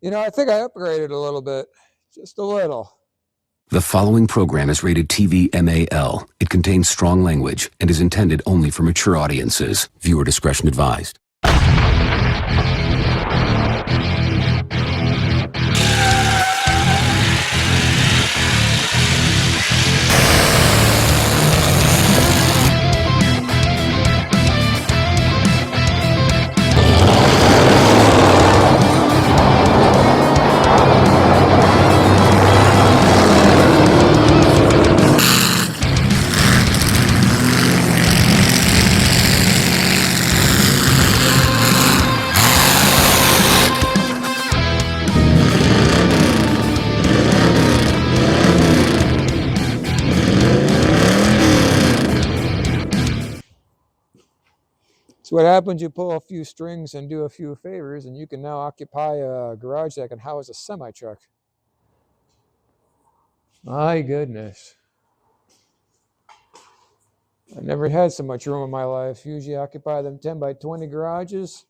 You know, I think I upgraded a little bit. Just a little. The following program is rated TV MAL. It contains strong language and is intended only for mature audiences. Viewer discretion advised. So what happens, you pull a few strings and do a few favors, and you can now occupy a garage that can house a semi-truck. My goodness. I've never had so much room in my life. Usually I occupy them 10 by 20 garages.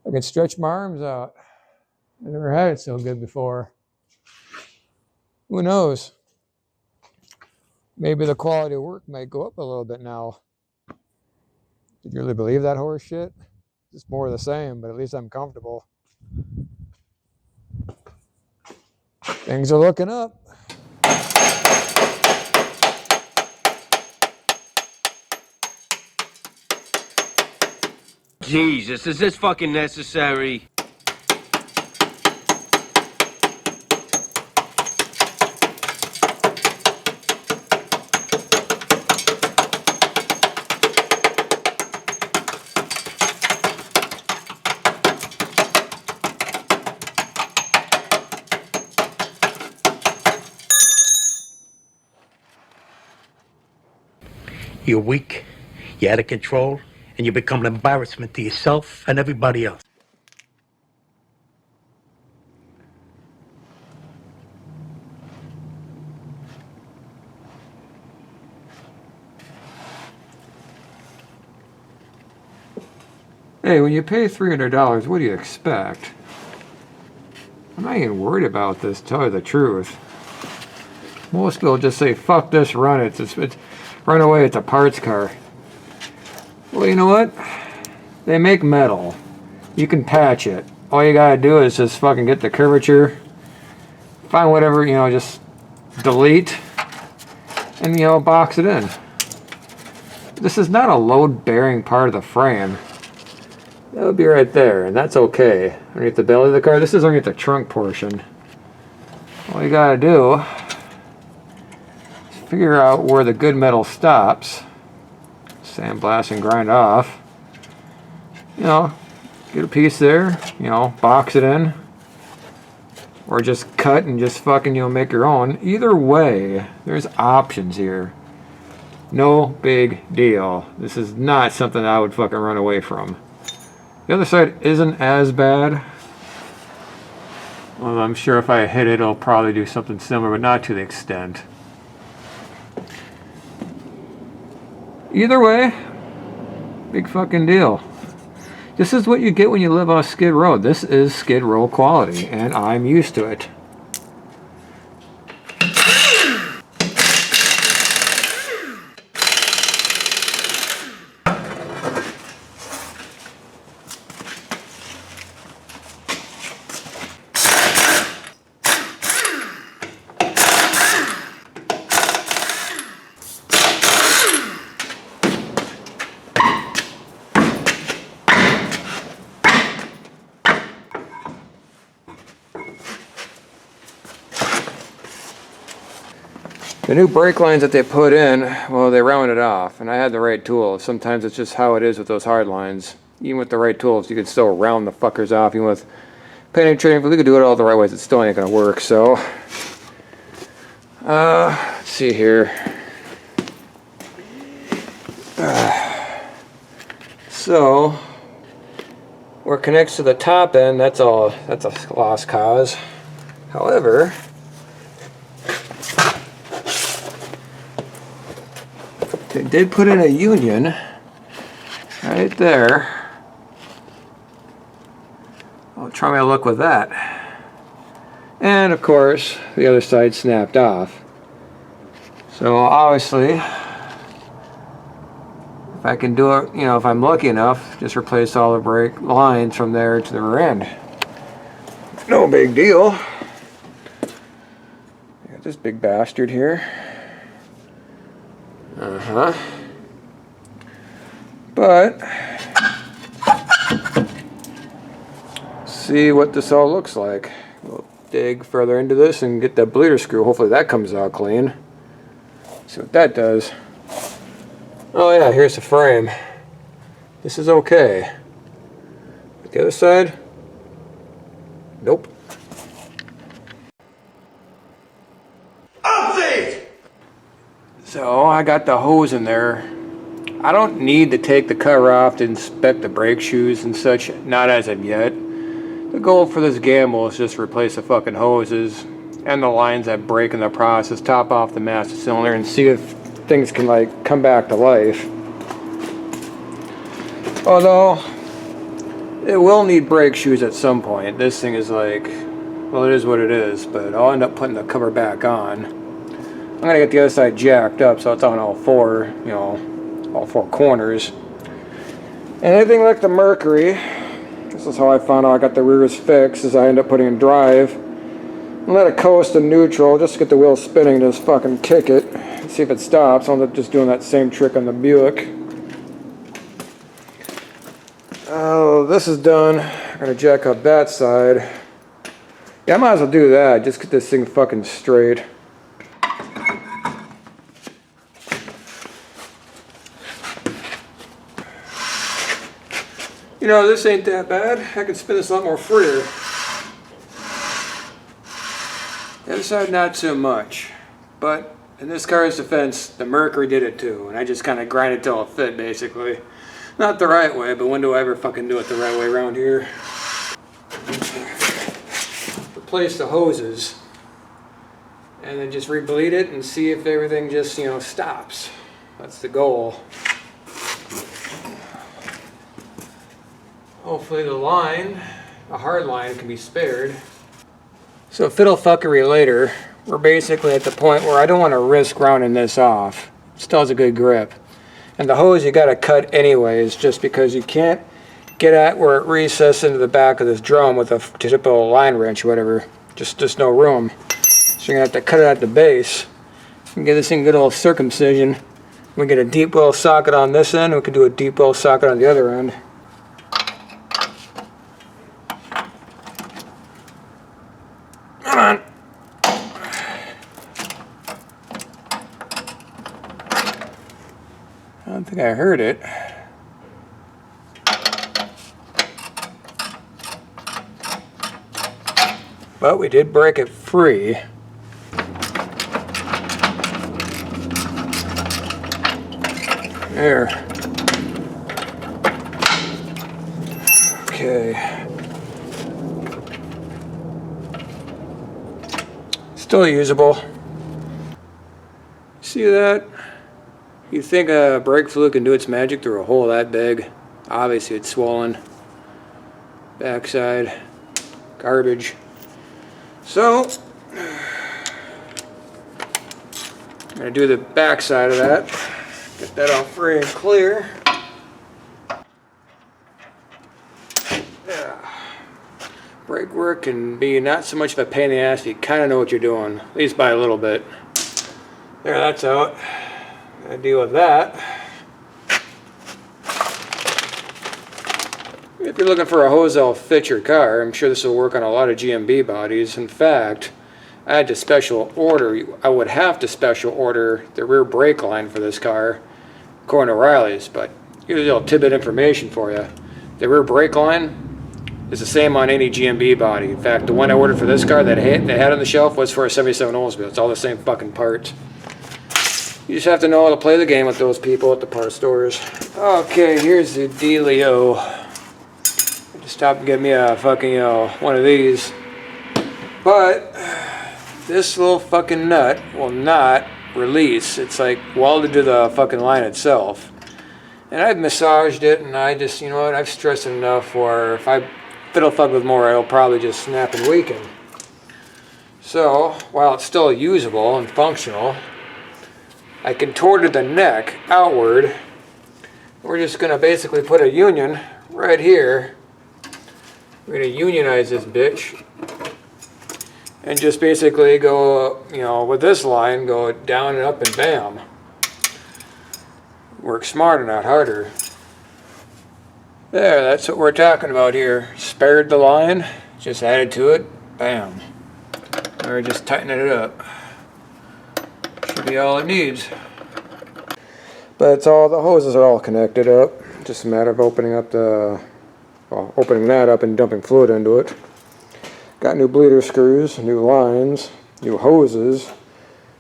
I can stretch my arms out. I never had it so good before. Who knows? Maybe the quality of work might go up a little bit now. Did you really believe that horse shit? It's more of the same, but at least I'm comfortable. Things are looking up. Jesus, is this fucking necessary? You're weak, you're out of control, and you become an embarrassment to yourself and everybody else. Hey, when you pay $300, what do you expect? I'm not even worried about this, to tell you the truth. Most people just say, fuck this, run it. It's run away, it's a parts car. Well, you know what? They make metal. You can patch it. All you gotta do is just fucking get the curvature, find whatever, just delete, and, box it in. This is not a load-bearing part of the frame. That would be right there, and that's okay. Underneath the belly of the car, this is underneath the trunk portion. All you gotta do is figure out where the good metal stops, sandblast and grind off. Get a piece there, box it in, or just cut and just fucking, make your own. Either way, there's options here. No big deal. This is not something I would fucking run away from. The other side isn't as bad. Well, I'm sure if I hit it, it'll probably do something similar, but not to the extent. Either way, big fucking deal. This is what you get when you live on Skid Row. This is Skid Row quality, and I'm used to it. The new brake lines that they put in, well, they rounded off, and I had the right tools. Sometimes it's just how it is with those hard lines. Even with the right tools, you can still round the fuckers off. Even with penetrating, if we could do it all the right ways, it still ain't gonna work. So, let's see here. So, where it connects to the top end, that's a lost cause. However, they did put in a union right there. I'll try my luck with that. And of course, the other side snapped off. So obviously, if I can do it, you know, if I'm lucky enough, just replace all the brake lines from there to the rear end. No big deal. Got this big bastard here. But see what this all looks like. We'll dig further into this and get that bleeder screw. Hopefully that comes out clean. See what that does. Oh yeah, here's the frame. This is okay. But the other side? Nope. So I got the hose in there. I don't need to take the cover off to inspect the brake shoes and such, not as of yet. The goal for this gamble is just replace the fucking hoses and the lines that break in the process, top off the master cylinder, and see if things can like come back to life. Although it will need brake shoes at some point. This thing is like, well, it is what it is, but I'll end up putting the cover back on. I'm gonna get the other side jacked up so it's on all four, you know, all four corners. Anything like the Mercury, this is how I found out I got the rears fixed, is I end up putting in drive and let it coast in neutral just to get the wheels spinning, just fucking kick it and see if it stops. I'll end up just doing that same trick on the Buick. Oh, this is done. I'm gonna jack up that side. Yeah, I might as well do that, just get this thing fucking straight. You know, this ain't that bad. I can spin this a lot more freer. The other side, not so much. But in this car's defense, the Mercury did it too. And I just kind of grinded till it fit, basically. Not the right way, but when do I ever fucking do it the right way around here? Replace the hoses. And then just rebleed it and see if everything just, you know, stops. That's the goal. Hopefully the line, a hard line, can be spared. So fiddle fuckery later, we're basically at the point where I don't want to risk rounding this off. It still has a good grip. And the hose you gotta cut anyways, just because you can't get at where it recesses into the back of this drum with a typical line wrench or whatever. Just no room. So you're gonna have to cut it at the base and get this thing a good old circumcision. We get a deep well socket on this end, we can do a deep well socket on the other end. Come on. I don't think I heard it. But we did break it free. There. Okay. Still usable. See that? You think a brake fluid can do its magic through a hole that big? Obviously it's swollen. Backside. Garbage. So, I'm going to do the backside of that. Get that all free and clear. Yeah. Brake work can be not so much of a pain in the ass if you kind of know what you're doing, at least by a little bit. There, that's out. Gotta deal with that. If you're looking for a hose that'll fit your car, I'm sure this will work on a lot of GMB bodies. In fact, I had to special order, I would have to special order the rear brake line for this car, according to Riley's, but here's a little tidbit information for you. The rear brake line is the same on any GMB body. In fact, the one I ordered for this car that they had on the shelf was for a 77 Oldsmobile. It's all the same fucking parts. You just have to know how to play the game with those people at the parts stores. Okay, here's the dealio. I just stopped to get me a fucking, one of these. But this little fucking nut will not release. It's like welded to the fucking line itself. And I've massaged it, and I just, you know what, I've stressed it enough where if I fiddle fuck with more, it'll probably just snap and weaken. So, while it's still usable and functional, I contorted the neck outward. We're just going to basically put a union right here. We're going to unionize this bitch. And just basically go, you know, with this line, go down and up and bam. Work smarter, not harder. There, that's what we're talking about here. Spared the line, just added to it, bam. Or just tightening it up. Should be all it needs. But it's all, the hoses are all connected up. Just a matter of opening up the, well, opening that up and dumping fluid into it. Got new bleeder screws, new lines, new hoses,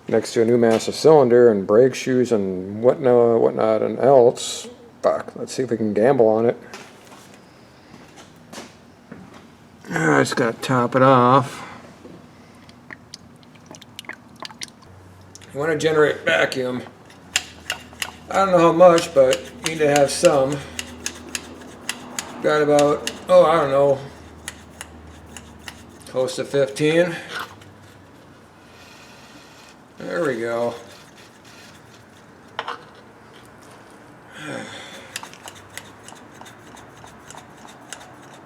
next to a new master cylinder and brake shoes and whatnot and else. Fuck, let's see if we can gamble on it. I just gotta top it off. You want to generate vacuum. I don't know how much, but you need to have some. Got about, oh, I don't know, close to 15. There we go.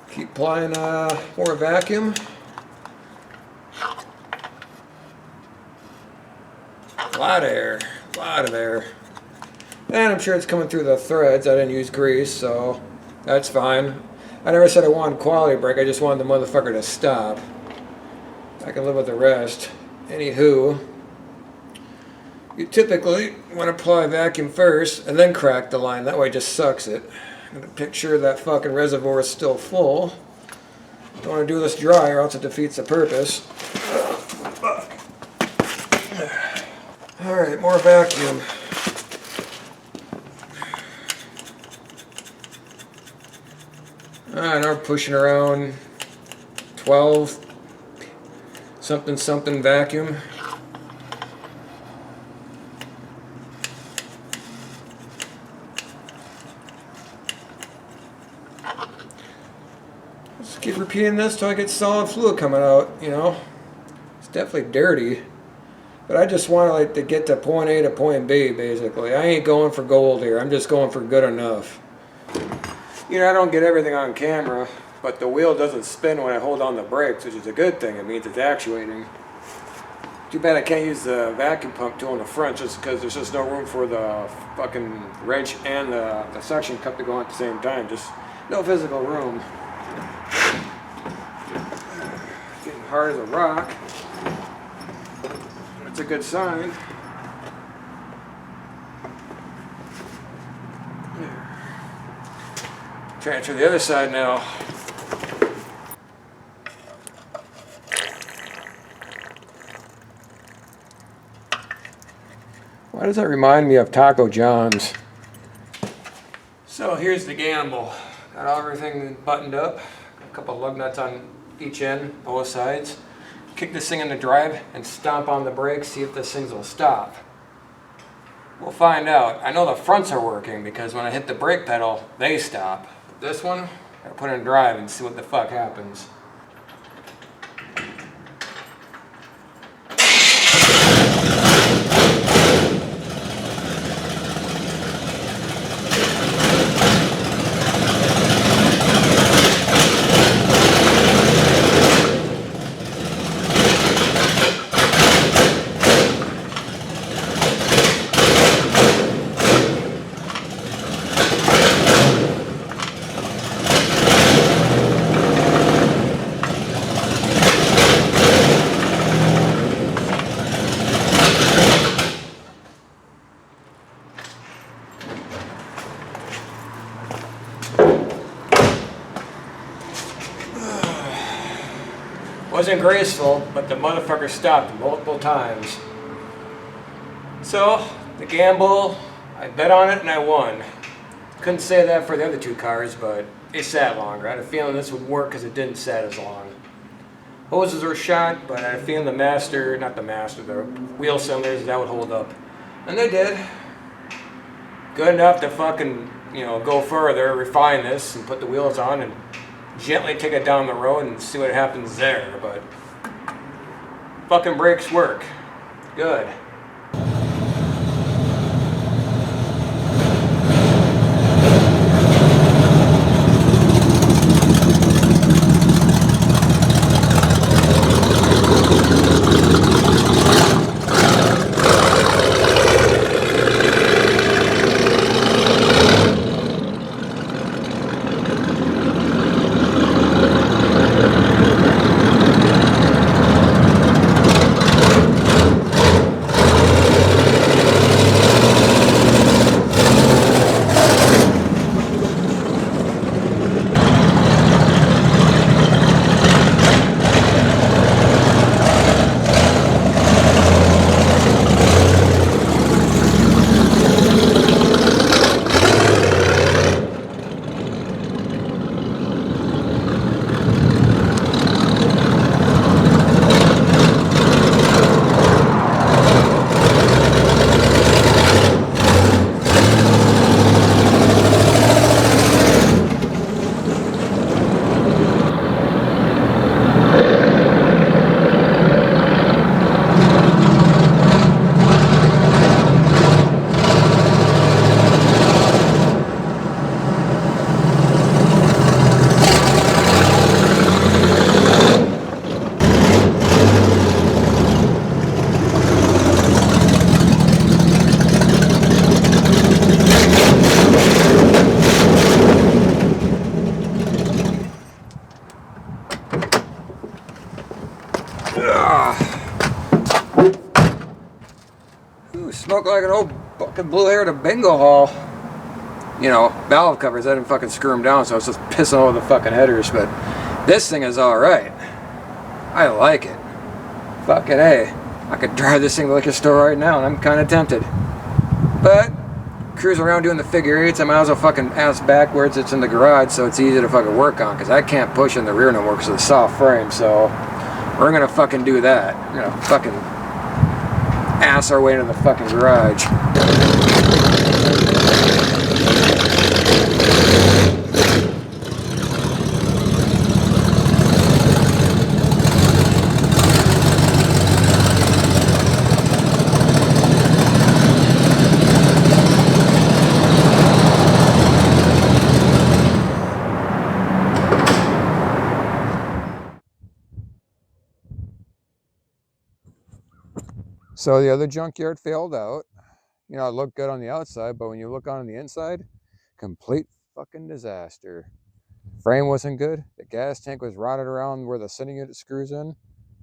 Keep applying more vacuum. A lot of air, a lot of air. And I'm sure it's coming through the threads. I didn't use grease, so that's fine. I never said I wanted quality brake, I just wanted the motherfucker to stop. I can live with the rest. Anywho, you typically want to apply vacuum first and then crack the line. That way it just sucks it. I'm going to make sure that fucking reservoir is still full. Don't want to do this dry or else it defeats the purpose. Fuck. Alright, more vacuum. Alright, now we're pushing around 12 something vacuum. Just keep repeating this till I get solid fluid coming out, you know. It's definitely dirty. But I just want to get to point A to point B, basically. I ain't going for gold here. I'm just going for good enough. You know, I don't get everything on camera, but the wheel doesn't spin when I hold on the brakes, which is a good thing. It means it's actuating. Too bad I can't use the vacuum pump tool in the front just because there's just no room for the fucking wrench and the suction cup to go on at the same time. Just no physical room. Getting hard as a rock. That's a good sign. Transfer the other side now. Why does that remind me of Taco John's? So here's the gamble. Got everything buttoned up. A couple lug nuts on each end, both sides. Kick this thing into drive and stomp on the brakes, see if this thing will stop. We'll find out. I know the fronts are working because when I hit the brake pedal, they stop. This one, I put it in drive and see what the fuck happens. Wasn't graceful, but the motherfucker stopped multiple times. So, the gamble, I bet on it and I won. Couldn't say that for the other two cars, but it sat longer. I had a feeling this would work because it didn't sat as long. Hoses were shot, but I had a feeling the wheel cylinders, that would hold up. And they did. Good enough to fucking, go further, refine this, and put the wheels on and gently take it down the road and see what happens there. But Fucking brakes work. Good. Ooh, smoke like an old fucking blue hair at a bingo hall. You know, valve covers, I didn't fucking screw them down, so I was just pissing over the fucking headers, but this thing is alright. I like it. Fucking A. I could drive this thing to the liquor store right now, and I'm kind of tempted. But, cruising around doing the figure eights, I might as well fucking ass backwards. It's in the garage, so it's easy to fucking work on, because I can't push in the rear no more because of the soft frame, so we're gonna fucking do that. We're gonna fucking ass our way into the fucking garage. So the other junkyard failed out. You know, it looked good on the outside, but when you look on the inside, complete fucking disaster. Frame wasn't good. The gas tank was rotted around where the sitting unit screws in.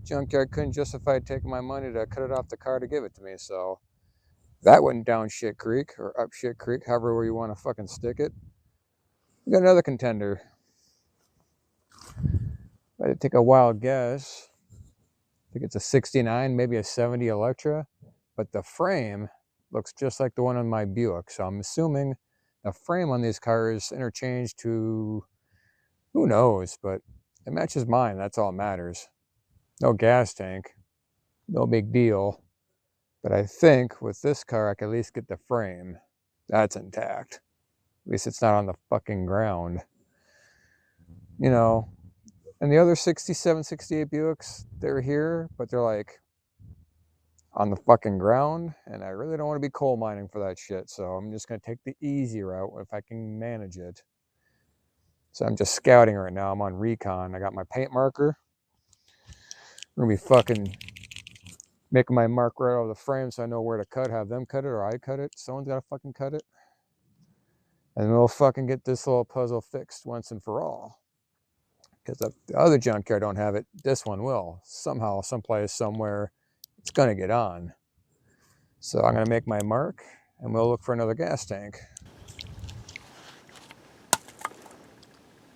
Junkyard couldn't justify taking my money to cut it off the car to give it to me, so that went down shit creek, or up shit creek, however where you want to fucking stick it. We got another contender. I had to take a wild guess. I think it's a 69, maybe a 70 Electra, but the frame looks just like the one on my Buick. So I'm assuming the frame on these cars interchanged to, who knows, but it matches mine. That's all that matters. No gas tank, no big deal. But I think with this car, I can at least get the frame. That's intact. At least it's not on the fucking ground. You know, and the other 67, 68 Buicks, they're here, but they're like on the fucking ground, and I really don't want to be coal mining for that shit, so I'm just going to take the easy route if I can manage it. So I'm just scouting right now. I'm on recon. I got my paint marker. I'm going to be fucking making my mark right over the frame so I know where to cut, have them cut it, or I cut it. Someone's got to fucking cut it. And we'll fucking get this little puzzle fixed once and for all. Because the other junkyard don't have it, this one will. Somehow, someplace, somewhere, it's going to get on. So I'm going to make my mark, and we'll look for another gas tank.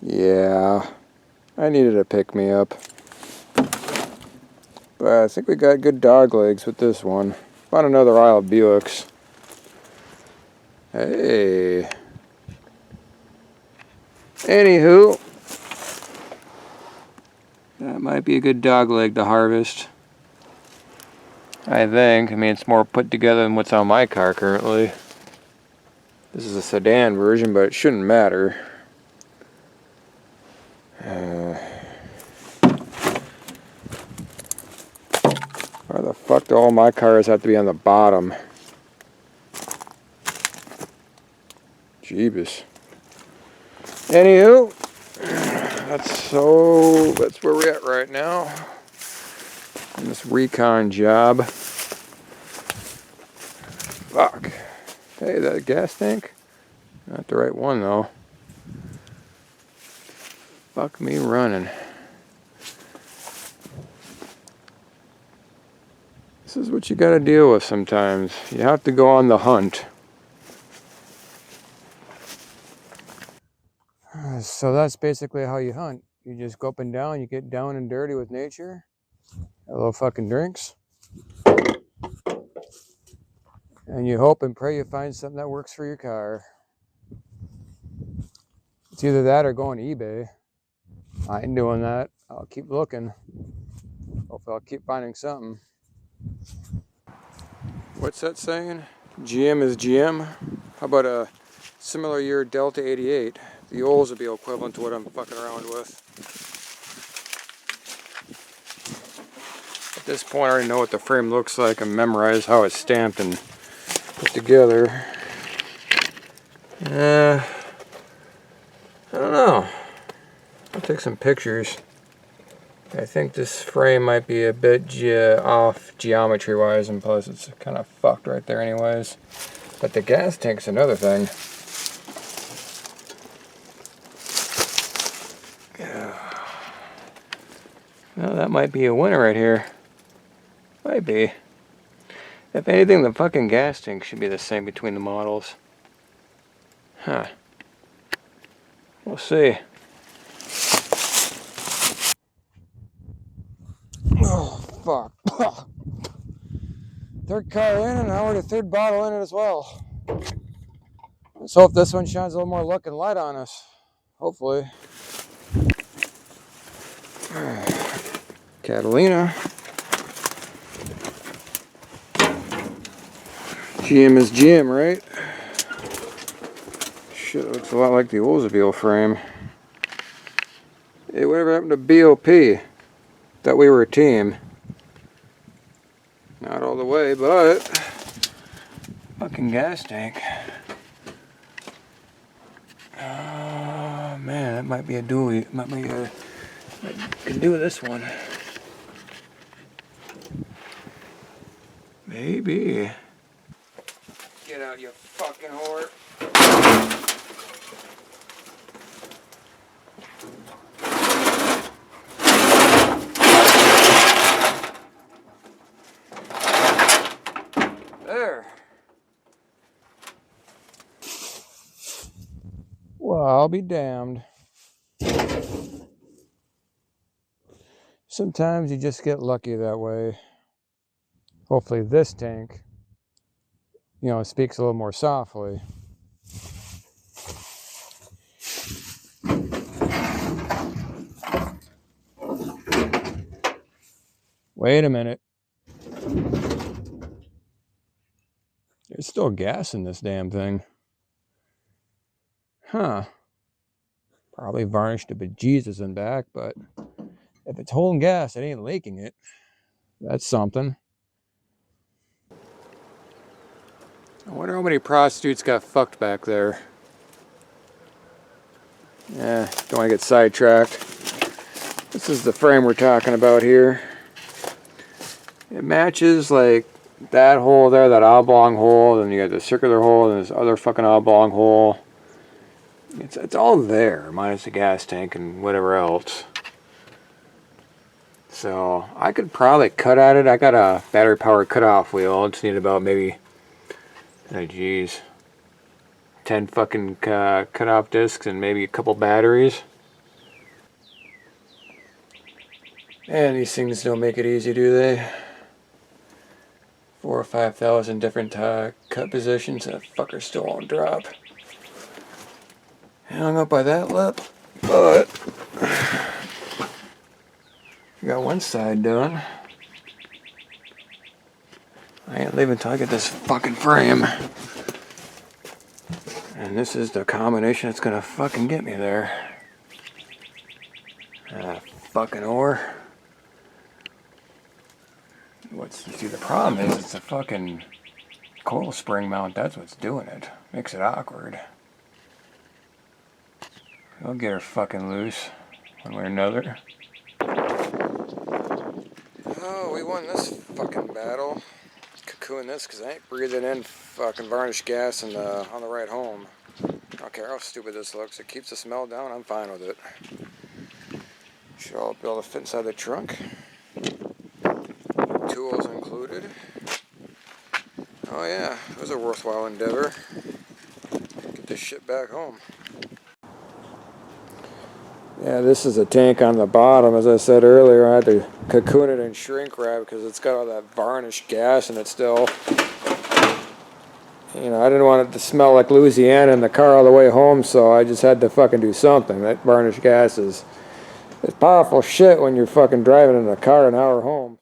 Yeah, I needed a pick-me-up. But I think we got good dog legs with this one. Found another aisle of Buicks. Hey. Anywho. That might be a good dog leg to harvest. I think. I mean, it's more put together than what's on my car currently. This is a sedan version, but it shouldn't matter. fuck do all my cars have to be on the bottom? Jeebus. Anywho, that's where we're at right now. On this recon job. Fuck. Hey, that gas tank? Not the right one though. Fuck me running. This is what you gotta deal with sometimes. You have to go on the hunt. So that's basically how you hunt. You just go up and down, you get down and dirty with nature. Have a little fucking drinks. And you hope and pray you find something that works for your car. It's either that or go on eBay. I ain't doing that. I'll keep looking. Hopefully I'll keep finding something. What's that saying? GM is GM? How about a similar year Delta 88? The Oldsmobile equivalent to what I'm fucking around with. At this point I already know what the frame looks like and memorize how it's stamped and put together. I don't know. I'll take some pictures. I think this frame might be a bit off geometry wise, and plus it's kind of fucked right there anyways. But the gas tank's another thing. Well, that might be a winner right here. Might be. If anything, the fucking gas tank should be the same between the models. Huh. We'll see. Oh, fuck. Third car in, and now we're the third bottle in it as well. Let's hope this one shines a little more luck and light on us. Hopefully. Catalina. GM is GM, right? Shit, looks a lot like the Oldsmobile frame. Hey, whatever happened to BOP? Thought we were a team. Not all the way, but fucking gas tank. Oh man, that might be a dually. Might can do this one. Maybe. Get out, you fucking whore. There. Well, I'll be damned. Sometimes you just get lucky that way. Hopefully this tank, speaks a little more softly. Wait a minute. There's still gas in this damn thing. Huh. Probably varnished a bejesus in back, but if it's holding gas, it ain't leaking it. That's something. I wonder how many prostitutes got fucked back there. Yeah, don't want to get sidetracked. This is the frame we're talking about here. It matches like that hole there, that oblong hole, then you got the circular hole, and this other fucking oblong hole. It's all there, minus the gas tank and whatever else. So I could probably cut at it. I got a battery powered cutoff wheel. I just need about maybe, 10 fucking cutoff discs and maybe a couple batteries. And these things don't make it easy, do they? 4,000 or 5,000 different cut positions. That fucker still won't drop. Hung up by that lip, but got one side done. I ain't leaving until I get this fucking frame. And this is the combination that's gonna fucking get me there. Fucking ore. See, the problem is it's a fucking coil spring mount. That's what's doing it. Makes it awkward. We'll get her fucking loose one way or another. Oh, we won this fucking battle. Cocoon this because I ain't breathing in fucking varnished gas on the ride home. I don't care how stupid this looks. It keeps the smell down. I'm fine with it. Should all be able to fit inside the trunk. Tools included. Oh yeah, it was a worthwhile endeavor. Get this shit back home. Yeah, this is a tank on the bottom. As I said earlier, I had to cocoon it and shrink wrap because it's got all that varnished gas in it still. You know, I didn't want it to smell like Louisiana in the car all the way home, so I just had to fucking do something. That varnished gas is it's powerful shit when you're fucking driving in a car an hour home.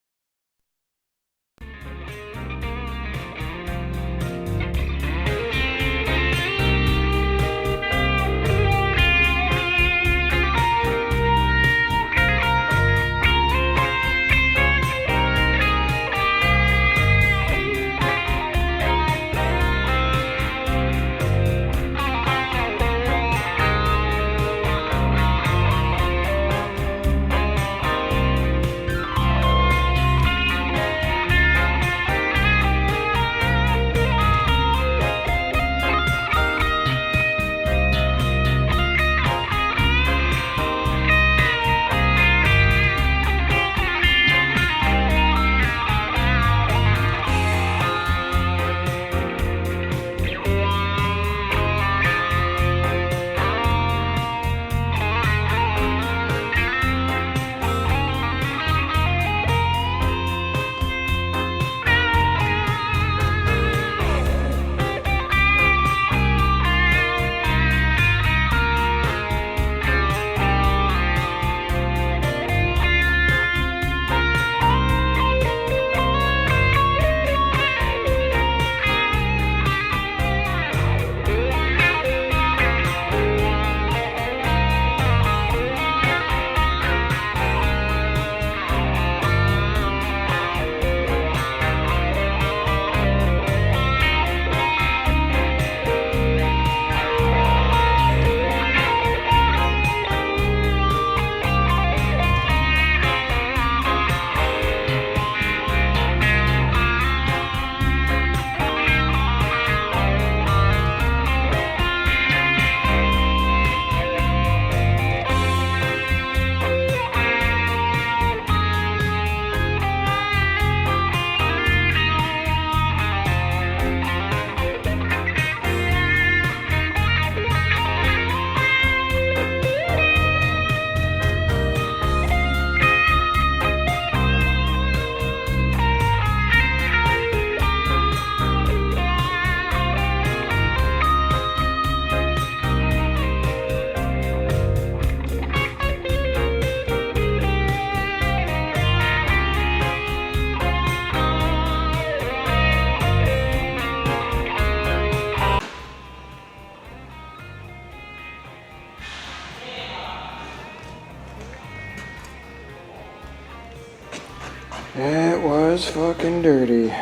It was fucking dirty.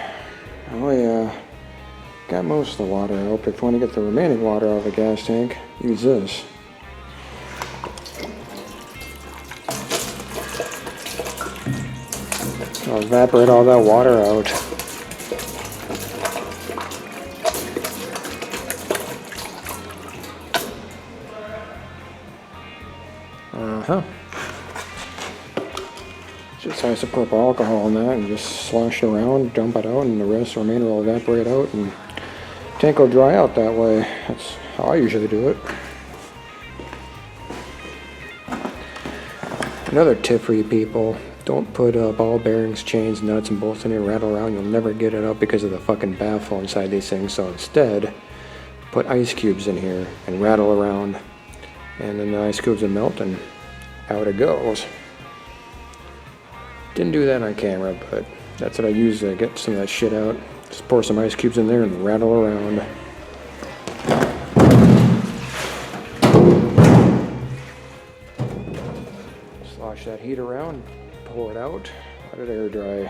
Oh yeah. Got most of the water out, but if you want to get the remaining water out of the gas tank, use this. I'll evaporate all that water out. Uh-huh. Just isopropyl alcohol in that and just slosh it around, dump it out, and the rest remainder will evaporate out and tank will dry out that way. That's how I usually do it. Another tip for you people, don't put ball bearings, chains, nuts, and bolts in here, rattle around. You'll never get it up because of the fucking baffle inside these things. So instead, put ice cubes in here and rattle around, and then the ice cubes will melt and out it goes. Didn't do that on camera, but that's what I use to get some of that shit out. Just pour some ice cubes in there and rattle around. Slosh that heat around, pour it out, let it air dry.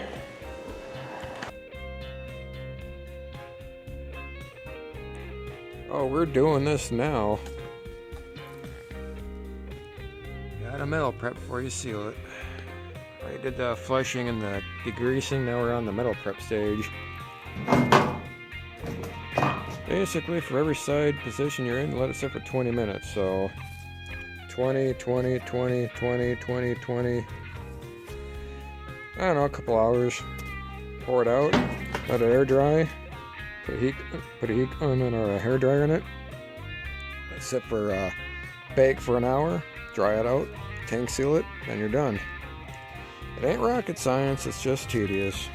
So we're doing this now. Got a metal prep before you seal it. I did the flushing and the degreasing, now we're on the metal prep stage. Basically, for every side position you're in, let it sit for 20 minutes. So 20, 20, 20, 20, 20, 20. I don't know, a couple hours. Pour it out, let it air dry. Put a heat gun or a hair dryer in it. Let it sit for bake for an hour. Dry it out, tank seal it, and you're done. It ain't rocket science, it's just tedious.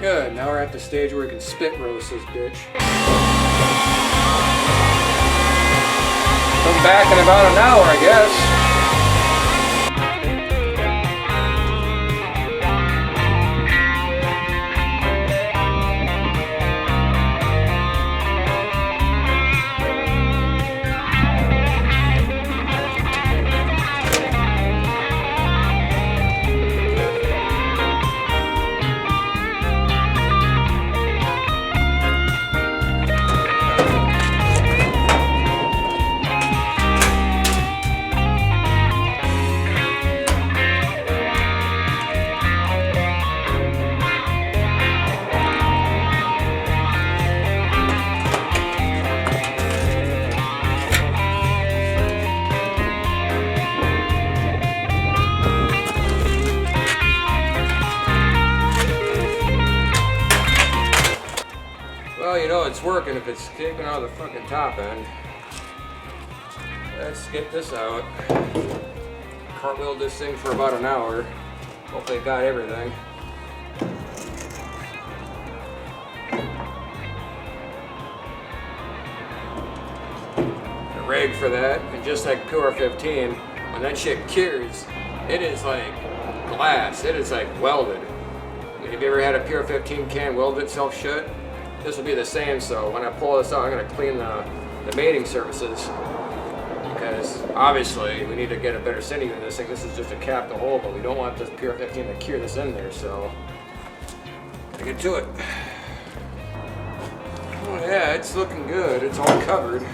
Good, now we're at the stage where we can spit roast this bitch. Come back in about an hour, I guess. Well, you know it's working if it's taken out of the fucking top end. Let's get this out. Cartwheeled this thing for about an hour. Hopefully it got everything. The rig for that, and just like PR15, when that shit cures, it is like glass. It is like welded. I mean, have you ever had a PR15 can weld itself shut? This will be the same, so when I pull this out, I'm going to clean the mating surfaces. Because obviously we need to get a better sending than this thing. This is just a cap to hole, but we don't want this PR15 to cure this in there, so gotta get to it. Oh yeah, it's looking good. It's all covered.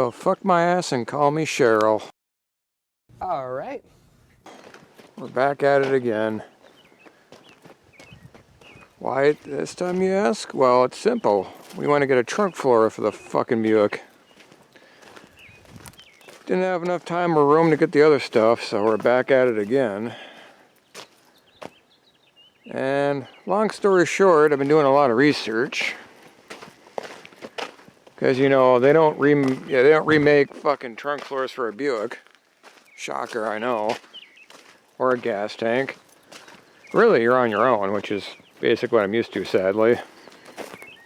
Well, fuck my ass and call me Cheryl. Alright. We're back at it again. Why this time, you ask? Well, it's simple. We want to get a trunk floor for the fucking Buick. Didn't have enough time or room to get the other stuff, so we're back at it again. And long story short, I've been doing a lot of research. Because, you know, they don't remake fucking trunk floors for a Buick. Shocker, I know. Or a gas tank. Really, you're on your own, which is basically what I'm used to, sadly.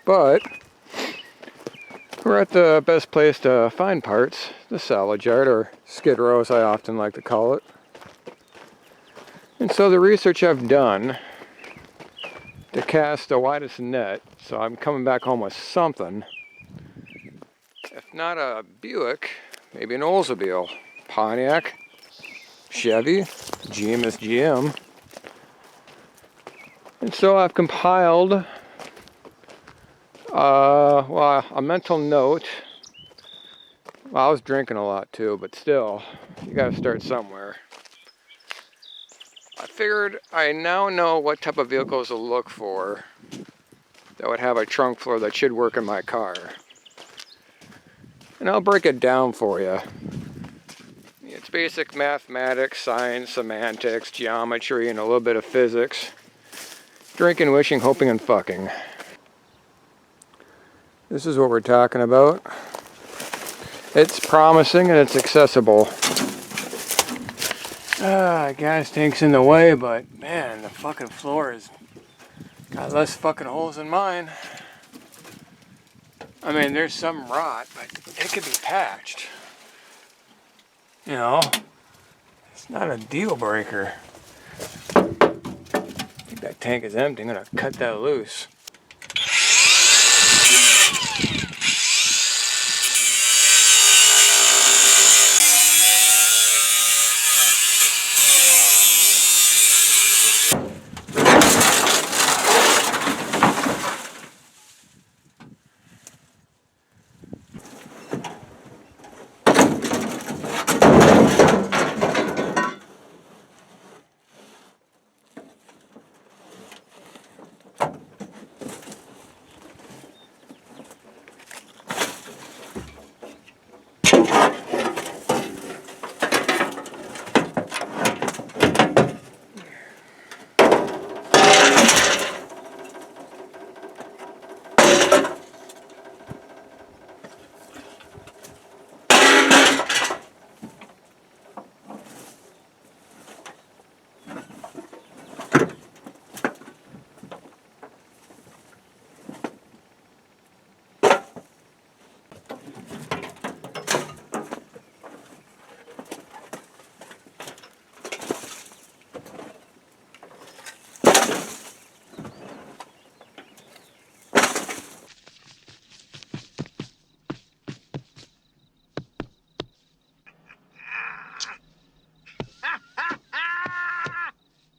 But we're at the best place to find parts, the salvage yard, or skid row as I often like to call it. And so the research I've done to cast the widest net, so I'm coming back home with something. If not a Buick, maybe an Oldsmobile, Pontiac, Chevy, GM is GM. And so I've compiled a mental note. Well, I was drinking a lot too, but still, you gotta start somewhere. I figured I now know what type of vehicles to look for that would have a trunk floor that should work in my car. And I'll break it down for you. It's basic mathematics, science, semantics, geometry, and a little bit of physics. Drinking, wishing, hoping, and fucking. This is what we're talking about. It's promising and it's accessible. Gas tank's in the way, but man, the fucking floor has got less fucking holes than mine. I mean, there's some rot, but it could be patched. You know, it's not a deal breaker. I think that tank is empty. I'm gonna cut that loose.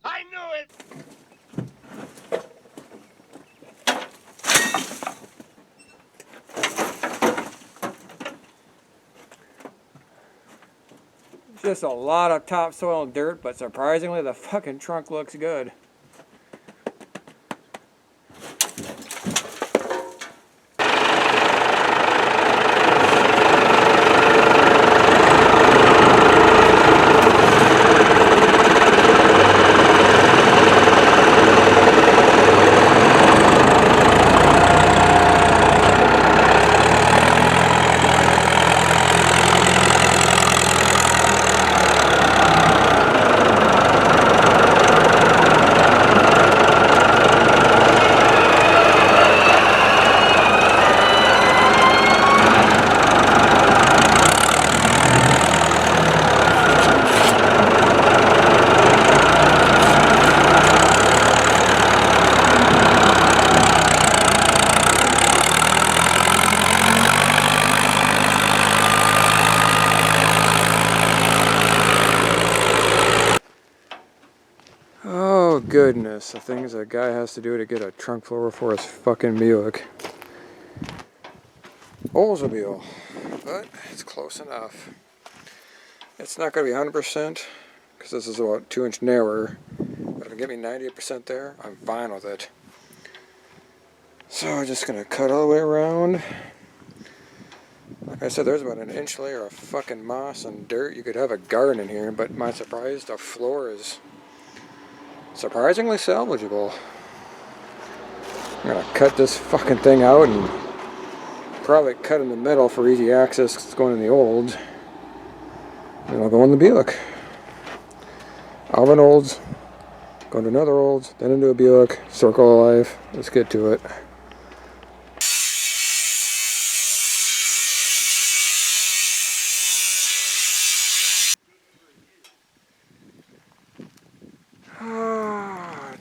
I knew it! Just a lot of topsoil and dirt, but surprisingly the fucking trunk looks good. Oh goodness, the things a guy has to do to get a trunk floor for his fucking Buick. Oldsmobile, but it's close enough. It's not going to be 100% because this is about 2-inch narrower, but if it give me 98% there, I'm fine with it. So I'm just going to cut all the way around. Like I said, there's about an inch layer of fucking moss and dirt. You could have a garden in here, but my surprise, the floor is surprisingly salvageable. I'm going to cut this fucking thing out and probably cut in the middle for easy access 'cause it's going in the Olds. And I'll go in the Buick. Out of an Olds, go into another Olds, then into a Buick, circle of life. Let's get to it.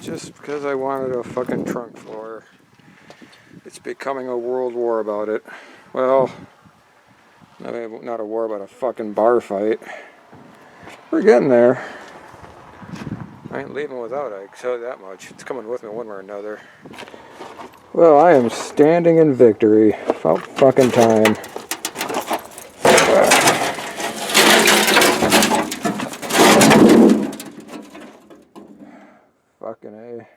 Just because I wanted a fucking trunk floor. It's becoming a world war about it. Well, not a war, but a fucking bar fight. We're getting there. I ain't leaving without it, I can tell you that much. It's coming with me one way or another. Well, I am standing in victory. About fucking time. Fucking A.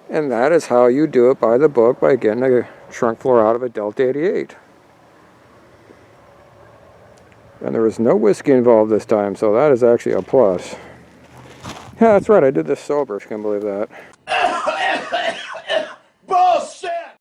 And that is how you do it by the book, by getting a trunk floor out of a Delta 88. And there was no whiskey involved this time, so that is actually a plus. Yeah, that's right, I did this sober, if you can believe that.